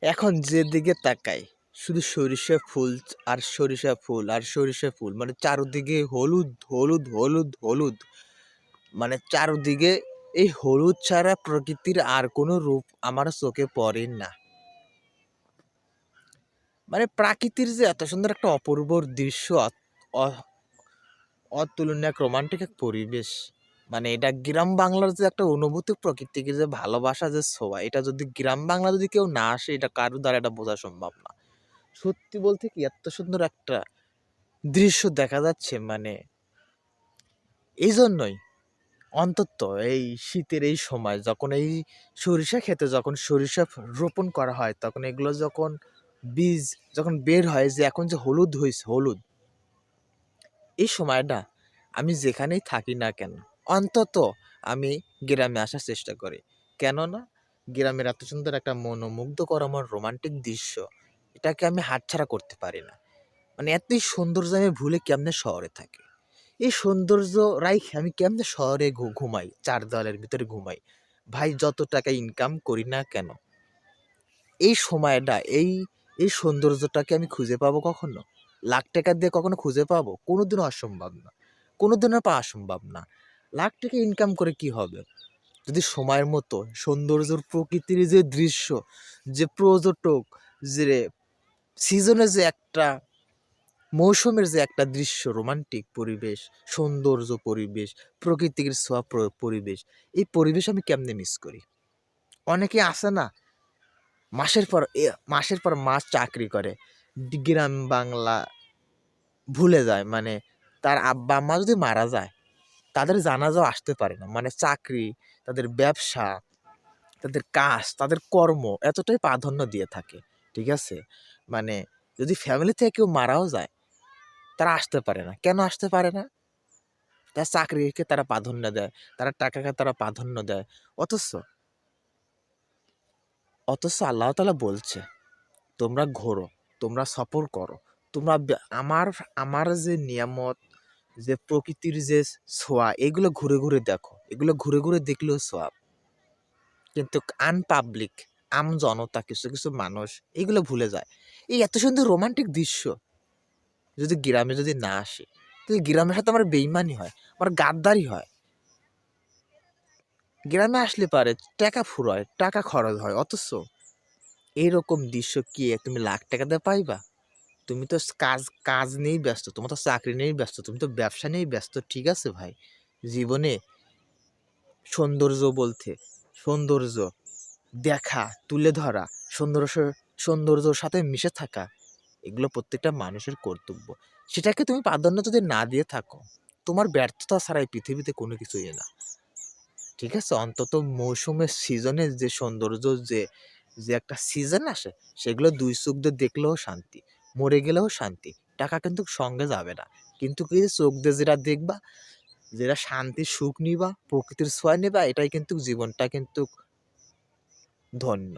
এখন যেদিকে তাকাই শুধু সরিষা ফুল আর সরিষা ফুল আর সরিষা ফুল, মানে চারদিকে হলুদ হলুদ হলুদ হলুদ, মানে চারদিকে এই হলুদ ছাড়া প্রকৃতির আর কোনো রূপ আমার চোখে পড়ে না। মানে প্রাকৃতির যে এত সুন্দর একটা অপূর্ব দৃশ্য, অতুলনীয় এক রোমান্টিক এক পরিবেশ, মানে এটা গ্রাম বাংলার যে একটা অনুভূতি, প্রকৃতিকে যে ভালোবাসা যে ছোঁয়া, এটা যদি গ্রাম বাংলা যদি কেউ না আসে, এটা কারো দ্বারা এটা বোঝা সম্ভব না। সত্যি বলতে কি, এত সুন্দর একটা দৃশ্য দেখা যাচ্ছে, মানে এই জন্যই অন্তত এই শীতের এই সময় যখন এই সরিষা ক্ষেতে যখন সরিষা রোপণ করা হয়, তখন এগুলো যখন বীজ যখন বের হয়, যে এখন যে হলুদ হয়েছে হলুদ, এই সময়টা আমি যেখানেই থাকি না কেন, অন্তত আমি গ্রামে আসার চেষ্টা করি। কেননা গ্রামের এত সুন্দর একটা মনোমুগ্ধকর আমার রোমান্টিক দৃশ্য, এটাকে আমি হাতছাড়া করতে পারি না। মানে এতই সৌন্দর্য আমি ভুলে কেমনে শহরে থাকি, এই সৌন্দর্য রাইখে আমি কেমনে শহরে ঘুমাই, চার দেওয়ালের ভিতরে ঘুমাই। ভাই, যত টাকা ইনকাম করি না কেন, এই সময়টা এই সৌন্দর্যটাকে আমি খুঁজে পাবো কখনো? লাখ টাকা দিয়ে কখনো খুঁজে পাবো? কোনোদিনও অসম্ভব না, কোনোদিনও পাওয়া সম্ভব না। লাখ টাকা ইনকাম করে কি হবে যদি সময়ের মতো সৌন্দর্যর প্রকৃতির যে দৃশ্য, যে পর্যটক, যে সিজনের যে একটা মৌসুমের যে একটা দৃশ্য, রোমান্টিক পরিবেশ, সৌন্দর্য পরিবেশ, প্রকৃতির ছোঁয়া পরিবেশ, এই পরিবেশ আমি কেমনে মিস করি? অনেকে আছে না, মাসের পর মাস চাকরি করে, গ্রাম বাংলা ভুলে যায়। মানে তার আব্বা আম্মা যদি মারা যায়, তাদের জানাজাও আসতে পারে না। মানে চাকরি, তাদের ব্যবসা, তাদের কাজ, তাদের কর্ম এতটাই প্রাধান্য দিয়ে থাকে। ঠিক আছে? মানে যদি ফ্যামিলি থেকে কেউ মারাও যায়, তারা আসতে পারে না। কেন আসতে পারে না? তার চাকরিকে তারা প্রাধান্য দেয়, তারা টাকাকে তারা প্রাধান্য দেয়। অথচ অথচ আল্লাহ তাআলা বলছে, তোমরা ঘোরো, তোমরা সফর করো, তোমরা আমার আমার যে নিয়ামত, যে প্রকৃতির যে ছোঁয়া, এগুলো ঘুরে ঘুরে দেখো, এগুলো ঘুরে ঘুরে দেখলেও সওয়াব। কিন্তু আনপাবলিক, জনতা, কিছু কিছু মানুষ এগুলো ভুলে যায়। এই এত সুন্দর রোমান্টিক দৃশ্য যদি গ্রামে যদি না আসে, তাহলে গ্রামের সাথে আমার বেইমানি হয়, আমার গাদ্দারি হয়। গ্রামে আসলে পারে টাকা ফুরোয়, টাকা খরচ হয়, অথচ এইরকম দৃশ্য কি তুমি লাখ টাকা দিয়ে পাইবা? তুমি তো কাজ কাজ নিয়েই ব্যস্ত, তোমার তো চাকরি নিয়েই ব্যস্ত, তুমি তো ব্যবসা নিয়েই ব্যস্ত। ঠিক আছে ভাই, জীবনে সৌন্দর্য বলতে, সৌন্দর্য দেখা, তুলে ধরা, সৌন্দর্য সৌন্দর্যর সাথে মিশে থাকা, এগুলো প্রত্যেকটা মানুষের কর্তব্য। সেটাকে তুমি প্রাধান্য যদি না দিয়ে থাকো, তোমার ব্যর্থতা ছাড়া এই পৃথিবীতে কোনো কিছুই না। ঠিক আছে? অন্তত মৌসুমের সিজনের যে সৌন্দর্য, যে যে একটা সিজন আসে, সেগুলো দুই চোখ দিয়ে দেখলেও শান্তি, মরে গেলেও শান্তি। টাকা কিন্তু সঙ্গে যাবে না। কিন্তু কি, চোখ দিয়ে যেটা দেখবা, যেটা শান্তির সুখ নিবা, প্রকৃতির ছোঁয়া নিবা, এটাই কিন্তু জীবনটা কিন্তু ধন্য।